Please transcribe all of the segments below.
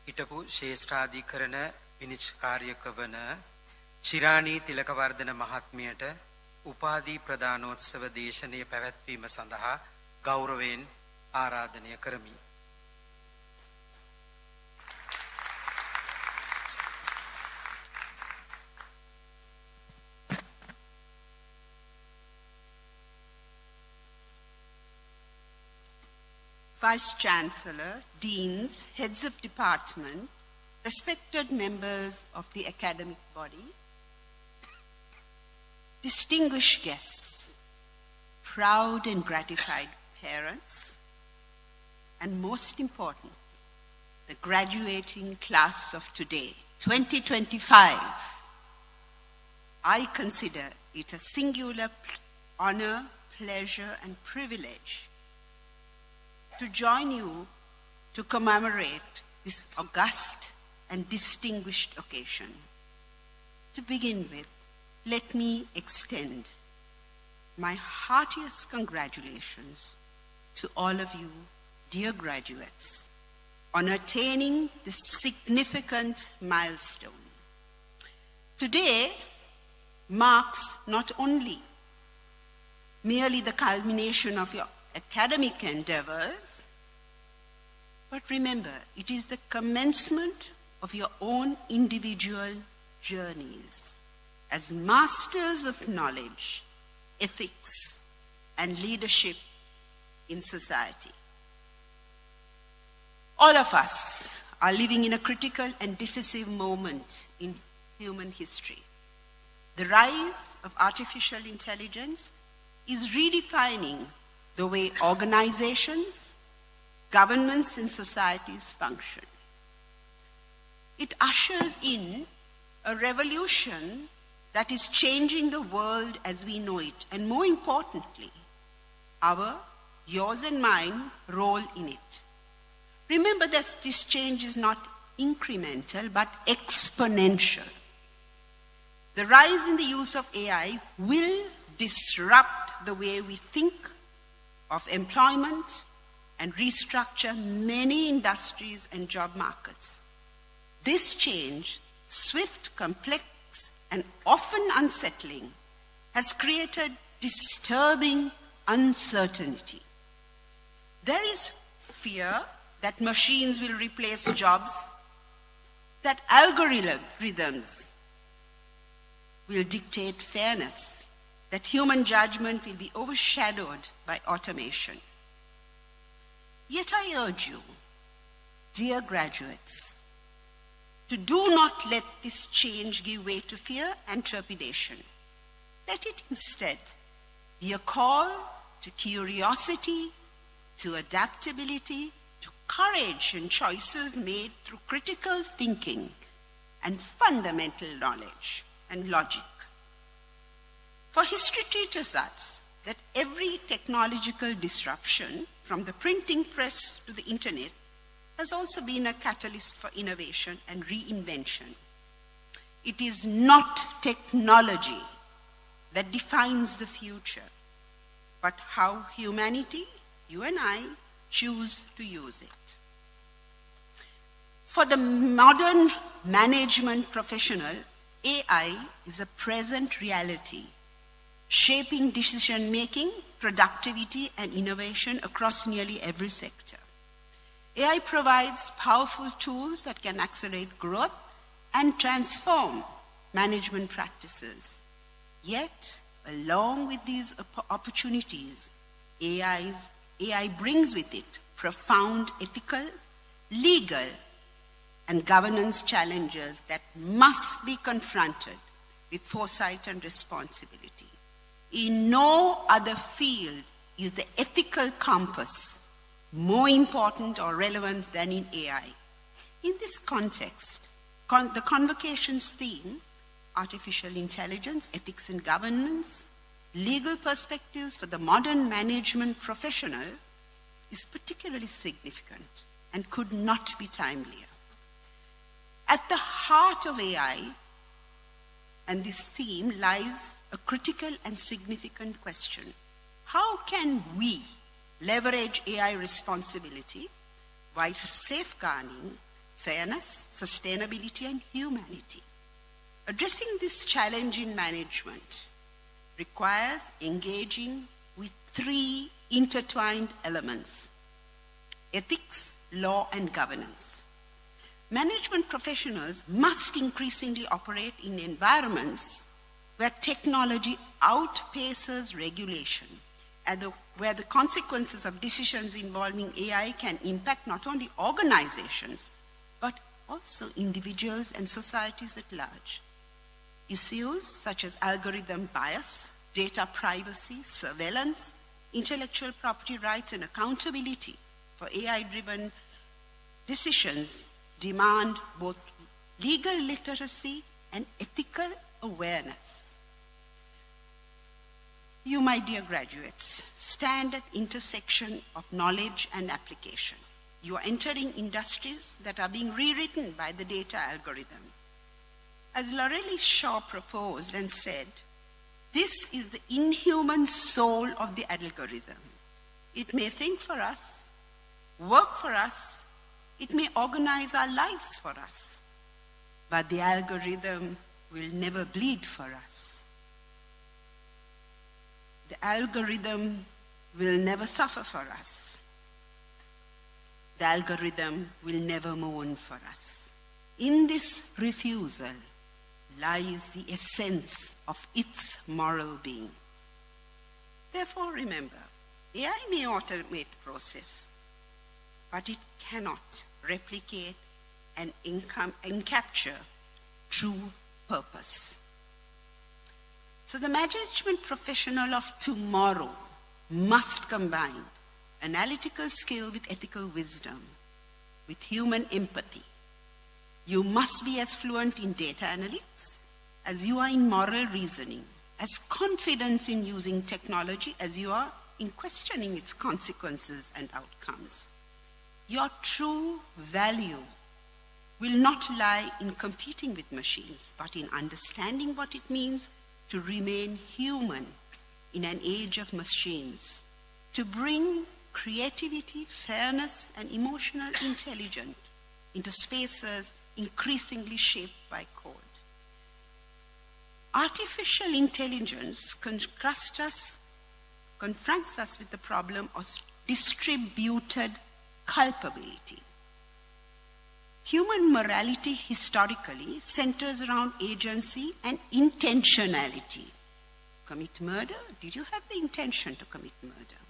හිටපු ශේෂ්ඨාධිකරණ විනිශ්චයකාරයක වන ශිරාණී තිලකවර්ධන මහත්මියට උපාධි ප්‍රදානෝත්සව දේශනය පැවැත්වීම සඳහා ගෞරවයෙන් ආරාධනය කරමි. Vice Chancellor, Deans, Heads of Department, respected members of the academic body, distinguished guests, proud and gratified parents, and most important, the graduating class of today, 2025. I consider it a singular honor, pleasure, and privilege to join you to commemorate this august and distinguished occasion. To begin with, let me extend my heartiest congratulations to all of you, dear graduates, on attaining this significant milestone. Today marks not only merely the culmination of your academic endeavors, but remember, it is the commencement of your own individual journeys as masters of knowledge, ethics, and leadership in society. All of us are living in a critical and decisive moment in human history. The rise of artificial intelligence is redefining the way organizations, governments, and societies function. It ushers in a revolution that is changing the world as we know it, and more importantly, yours and mine role in it. Remember that this change is not incremental, but exponential. The rise in the use of AI will disrupt the way we think of employment and restructure many industries and job markets. This change, swift, complex, and often unsettling, has created disturbing uncertainty. There is fear that machines will replace jobs, that algorithms will dictate fairness, that human judgment will be overshadowed by automation. Yet I urge you, dear graduates, to do not let this change give way to fear and trepidation. Let it instead be a call to curiosity, to adaptability, to courage and choices made through critical thinking and fundamental knowledge and logic. For history teaches us that every technological disruption, from the printing press to the internet, has also been a catalyst for innovation and reinvention. It is not technology that defines the future, but how humanity, you and I, choose to use it. For the modern management professional, AI is a present reality, shaping decision-making, productivity, and innovation across nearly every sector. AI provides powerful tools that can accelerate growth and transform management practices. Yet, along with these opportunities, AI brings with it profound ethical, legal, and governance challenges that must be confronted with foresight and responsibility. In no other field is the ethical compass more important or relevant than in AI. In this context, the convocation's theme, artificial intelligence, ethics and governance, legal perspectives for the modern management professional, is particularly significant and could not be timelier. At the heart of AI and this theme lies a critical and significant question. How can we leverage AI responsibility while safeguarding fairness, sustainability, and humanity. Addressing this challenge in management requires engaging with three intertwined elements: ethics, law, and governance. Management professionals must increasingly operate in environments where technology outpaces regulation and where the consequences of decisions involving AI can impact not only organizations, but also individuals and societies at large. Issues such as algorithm bias, data privacy, surveillance, intellectual property rights, and accountability for AI-driven decisions demand both legal literacy and ethical awareness. You, my dear graduates, stand at the intersection of knowledge and application. You are entering industries that are being rewritten by the data algorithm. As Lorelei Shaw proposed and said, this is the inhuman soul of the algorithm. It may think for us, work for us, it may organize our lives for us, but the algorithm will never bleed for us. The algorithm will never suffer for us. The algorithm will never mourn for us. In this refusal lies the essence of its moral being. Therefore, remember, AI may automate process, but it cannot replicate and encapture true purpose. So the management professional of tomorrow must combine analytical skill with ethical wisdom, with human empathy. You must be as fluent in data analytics as you are in moral reasoning, as confident in using technology as you are in questioning its consequences and outcomes. Your true value will not lie in competing with machines, but in understanding what it means to remain human in an age of machines, to bring creativity, fairness, and emotional intelligence into spaces increasingly shaped by code. Artificial intelligence confronts us with the problem of distributed culpability. Human morality historically centers around agency and intentionality. Commit murder? Did you have the intention to commit murder?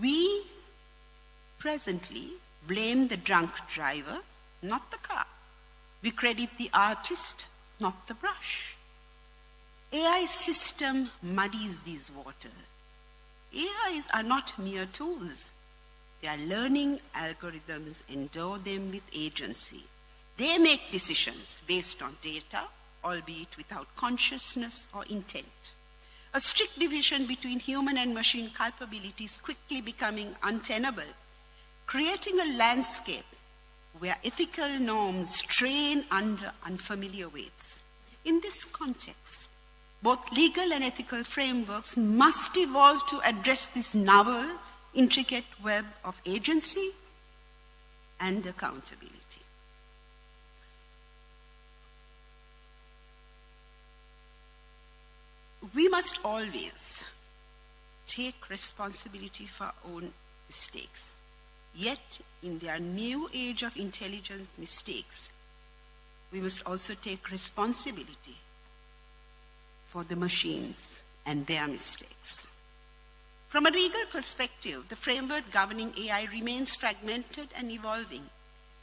We presently blame the drunk driver, not the car. We credit the artist, not the brush. AI system muddies these waters. AIs are not mere tools. They are learning algorithms, endow them with agency. They make decisions based on data, albeit without consciousness or intent. A strict division between human and machine culpability is quickly becoming untenable, creating a landscape where ethical norms strain under unfamiliar weights. In this context, both legal and ethical frameworks must evolve to address this novel, intricate web of agency and accountability. We must always take responsibility for our own mistakes. Yet, in their new age of intelligent mistakes, we must also take responsibility for the machines and their mistakes. From a legal perspective, the framework governing AI remains fragmented and evolving.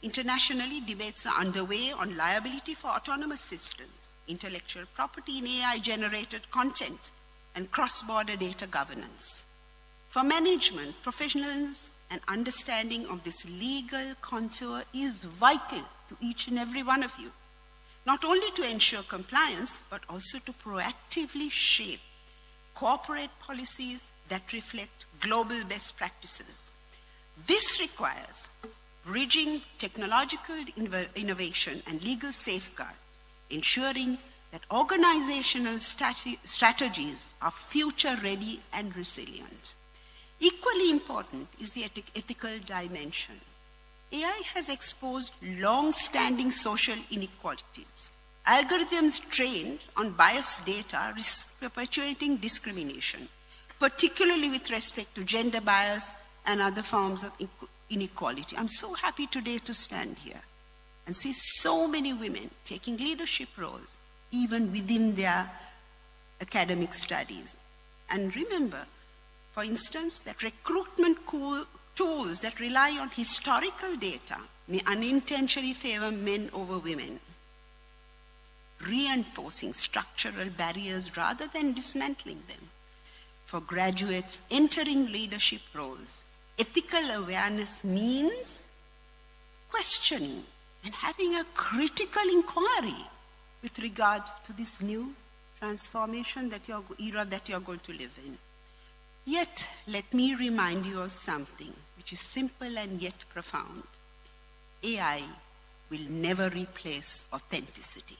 Internationally, debates are underway on liability for autonomous systems, intellectual property in AI-generated content, and cross-border data governance. For management, professionals, an understanding of this legal contour is vital to each and every one of you, not only to ensure compliance, but also to proactively shape corporate policies that reflect global best practices. This requires bridging technological innovation and legal safeguard, ensuring that organizational strategies are future-ready and resilient. Equally important is the ethical dimension. AI has exposed long-standing social inequalities. Algorithms trained on biased data risk perpetuating discrimination, particularly with respect to gender bias and other forms of inequality. I'm so happy today to stand here and see so many women taking leadership roles, even within their academic studies. And remember, for instance, that recruitment tools that rely on historical data may unintentionally favor men over women, reinforcing structural barriers rather than dismantling them. For graduates entering leadership roles, ethical awareness means questioning and having a critical inquiry with regard to this new transformation era that you're going to live in. Yet, let me remind you of something which is simple and yet profound. AI will never replace authenticity.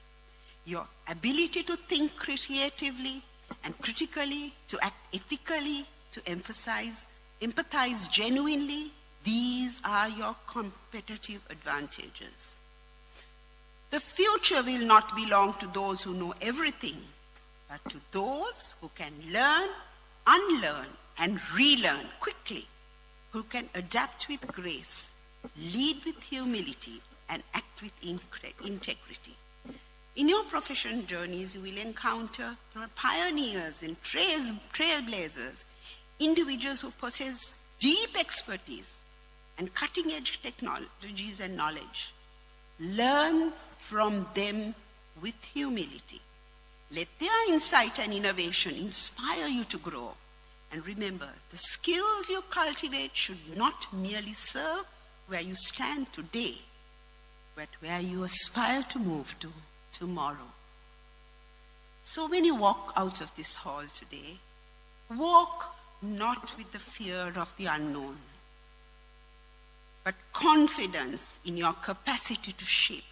Your ability to think creatively and critically, to act ethically, to empathize genuinely, these are your competitive advantages. The future will not belong to those who know everything, but to those who can learn, unlearn, and relearn quickly, who can adapt with grace, lead with humility, and act with integrity. In your professional journeys, you will encounter pioneers and trailblazers, individuals who possess deep expertise and cutting-edge technologies and knowledge. Learn from them with humility. Let their insight and innovation inspire you to grow. And remember, the skills you cultivate should not merely serve where you stand today, but where you aspire to move to tomorrow. So when you walk out of this hall today, walk not with the fear of the unknown, but confidence in your capacity to shape.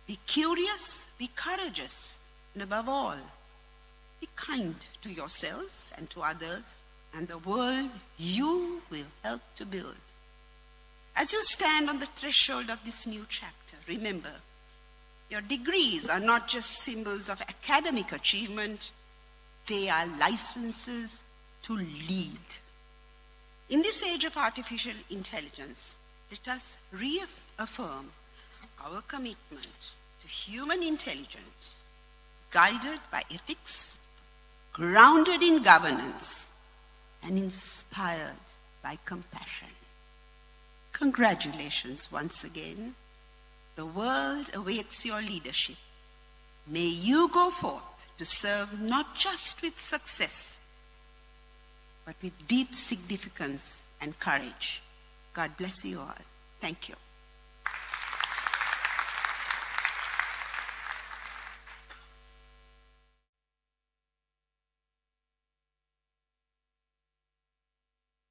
Be curious, be courageous, and above all, be kind to yourselves and to others and the world you will help to build. As you stand on the threshold of this new chapter, remember, your degrees are not just symbols of academic achievement, they are licenses to lead. In this age of artificial intelligence, let us reaffirm our commitment to human intelligence, guided by ethics, grounded in governance, and inspired by compassion. Congratulations once again. The world awaits your leadership. May you go forth to serve not just with success, but with deep significance and courage. God bless you all. Thank you.